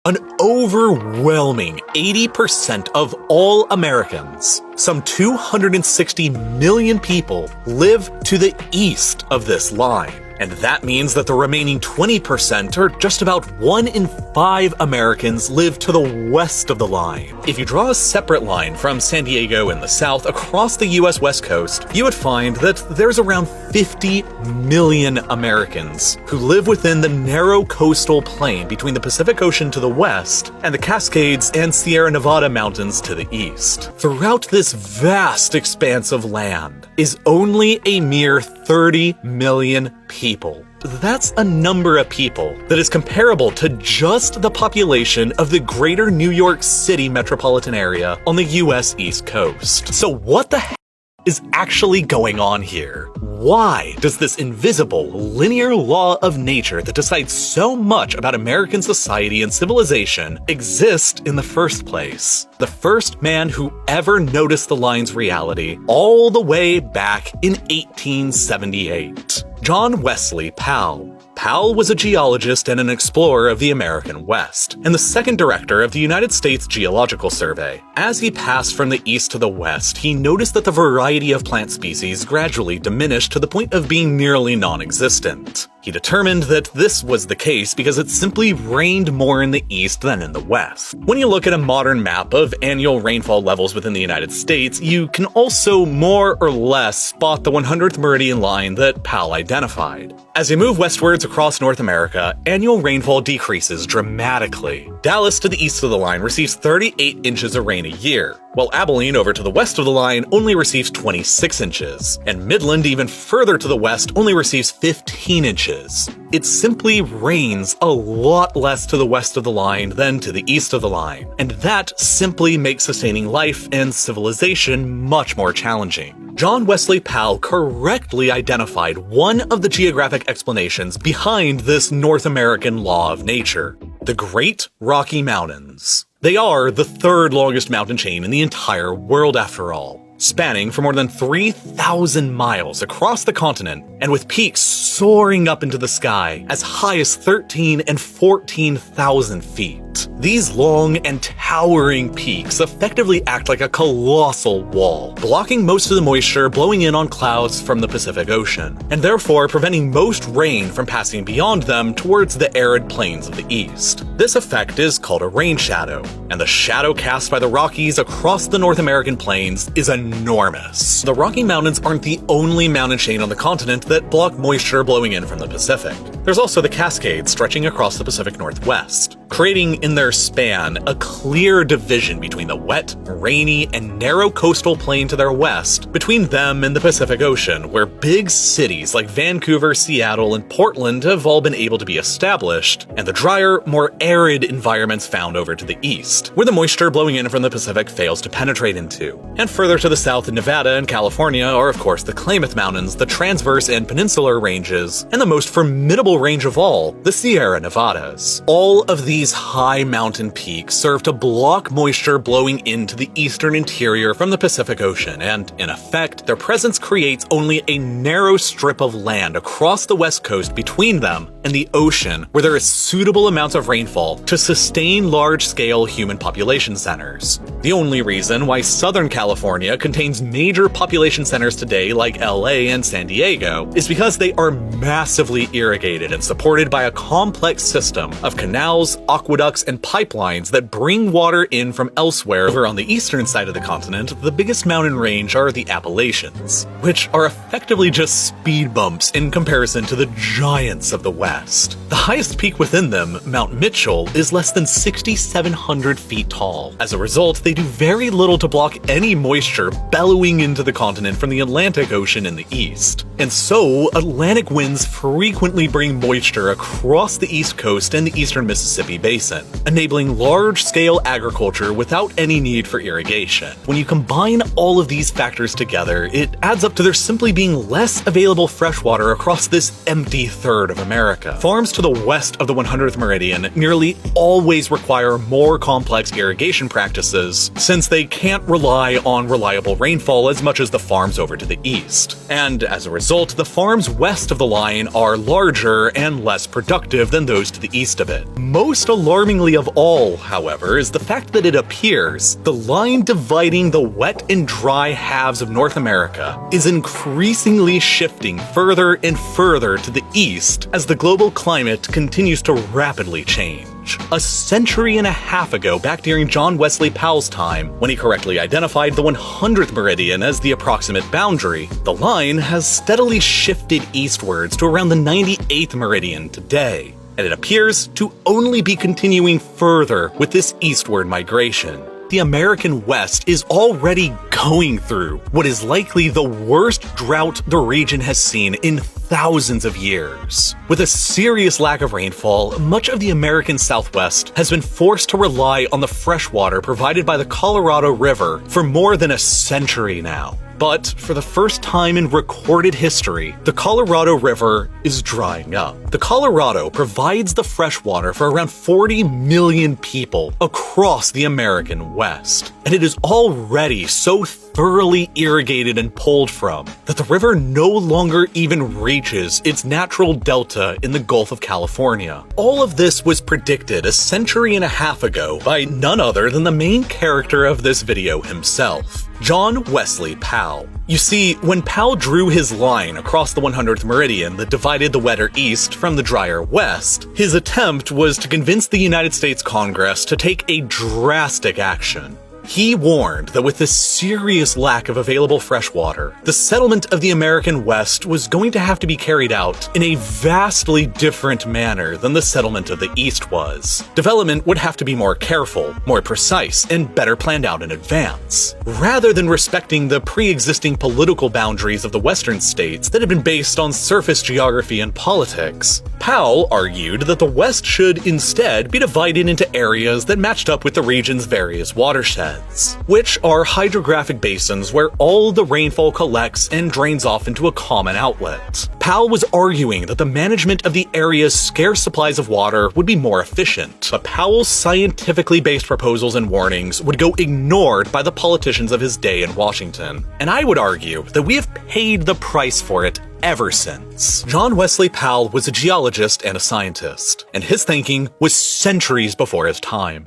An overwhelming 80% of all Americans, some 260 million people, live to the east of this line. And that means that the remaining 20%, or just about 1 in 5 Americans, live to the west of the line. If you draw a separate line from San Diego in the south across the US West Coast, you would find that there's around 50 million Americans who live within the narrow coastal plain between the Pacific Ocean to the west and the Cascades and Sierra Nevada mountains to the east. Throughout this vast expanse of land is only a mere 30 million people. That's a number of people that is comparable to just the population of the greater New York City metropolitan area on the US East Coast. So what the heck is actually going on here? Why does this invisible, linear law of nature that decides so much about American society and civilization exist in the first place? The first man who ever noticed the line's reality all the way back in 1878. John Wesley Powell. Powell was a geologist and an explorer of the American West, and the second director of the United States Geological Survey. As he passed from the east to the west, he noticed that the variety of plant species gradually diminished to the point of being nearly non-existent. He determined that this was the case because it simply rained more in the east than in the west. When you look at a modern map of annual rainfall levels within the United States, you can also more or less spot the 100th meridian line that Powell identified. As you move westwards across North America, annual rainfall decreases dramatically. Dallas to the east of the line receives 38 inches of rain a year, while Abilene over to the west of the line only receives 26 inches, and Midland even further to the west only receives 15 inches. It simply rains a lot less to the west of the line than to the east of the line, and that simply makes sustaining life and civilization much more challenging. John Wesley Powell correctly identified one of the geographic explanations behind this North American law of nature: the Great Rocky Mountains. They are the third longest mountain chain in the entire world after all, spanning for more than 3,000 miles across the continent and with peaks soaring up into the sky as high as 13 and 14,000 feet. These long and towering peaks effectively act like a colossal wall, blocking most of the moisture blowing in on clouds from the Pacific Ocean, and therefore preventing most rain from passing beyond them towards the arid plains of the east. This effect is called a rain shadow, and the shadow cast by the Rockies across the North American plains is enormous. The Rocky Mountains aren't the only mountain chain on the continent that block moisture blowing in from the Pacific. There's also the Cascades stretching across the Pacific Northwest, creating in their span a clear division between the wet, rainy, and narrow coastal plain to their west, between them and the Pacific Ocean, where big cities like Vancouver, Seattle, and Portland have all been able to be established, and the drier, more arid environments found over to the east, where the moisture blowing in from the Pacific fails to penetrate into. And further to the south in Nevada and California are of course the Klamath Mountains, the transverse and peninsular ranges, and the most formidable range of all, the Sierra Nevadas. All of these high mountain peaks serve to block moisture blowing into the eastern interior from the Pacific Ocean, and in effect, their presence creates only a narrow strip of land across the west coast between them and the ocean where there is suitable amounts of rainfall to sustain large-scale human population centers. The only reason why Southern California contains major population centers today like LA and San Diego is because they are massively irrigated and supported by a complex system of canals, aqueducts, and pipelines that bring water in from elsewhere. Over on the eastern side of the continent, the biggest mountain range are the Appalachians, which are effectively just speed bumps in comparison to the giants of the west. The highest peak within them, Mount Mitchell, is less than 6,700 feet tall. As a result, they do very little to block any moisture bellowing into the continent from the Atlantic Ocean in the east. And so, Atlantic winds frequently bring moisture across the east coast and the eastern Mississippi basin, enabling large-scale agriculture without any need for irrigation. When you combine all of these factors together, it adds up to there simply being less available freshwater across this empty third of America. Farms to the west of the 100th meridian nearly always require more complex irrigation practices, since they can't rely on reliable rainfall as much as the farms over to the east. And as a result, the farms west of the line are larger and less productive than those to the east of it. Most Most alarmingly of all, however, is the fact that it appears the line dividing the wet and dry halves of North America is increasingly shifting further and further to the east as the global climate continues to rapidly change. A century and a half ago, back during John Wesley Powell's time, when he correctly identified the 100th meridian as the approximate boundary, the line has steadily shifted eastwards to around the 98th meridian today, and it appears to only be continuing further with this eastward migration. The American West is already going through what is likely the worst drought the region has seen in thousands of years. With a serious lack of rainfall, much of the American Southwest has been forced to rely on the fresh water provided by the Colorado River for more than a century now. But for the first time in recorded history, the Colorado River is drying up. The Colorado provides the fresh water for around 40 million people across the American West, and it is already so thoroughly irrigated and pulled from that the river no longer even reaches its natural delta in the Gulf of California. All of this was predicted a century and a half ago by none other than the main character of this video himself, John Wesley Powell. You see, when Powell drew his line across the 100th meridian that divided the wetter east from the drier west, his attempt was to convince the United States Congress to take a drastic action. He warned that with the serious lack of available fresh water, the settlement of the American West was going to have to be carried out in a vastly different manner than the settlement of the East was. Development would have to be more careful, more precise, and better planned out in advance. Rather than respecting the pre-existing political boundaries of the western states that had been based on surface geography and politics, Powell argued that the West should instead be divided into areas that matched up with the region's various watersheds, which are hydrographic basins where all the rainfall collects and drains off into a common outlet. Powell was arguing that the management of the area's scarce supplies of water would be more efficient, but Powell's scientifically based proposals and warnings would go ignored by the politicians of his day in Washington. And I would argue that we have paid the price for it ever since. John Wesley Powell was a geologist and a scientist, and his thinking was centuries before his time.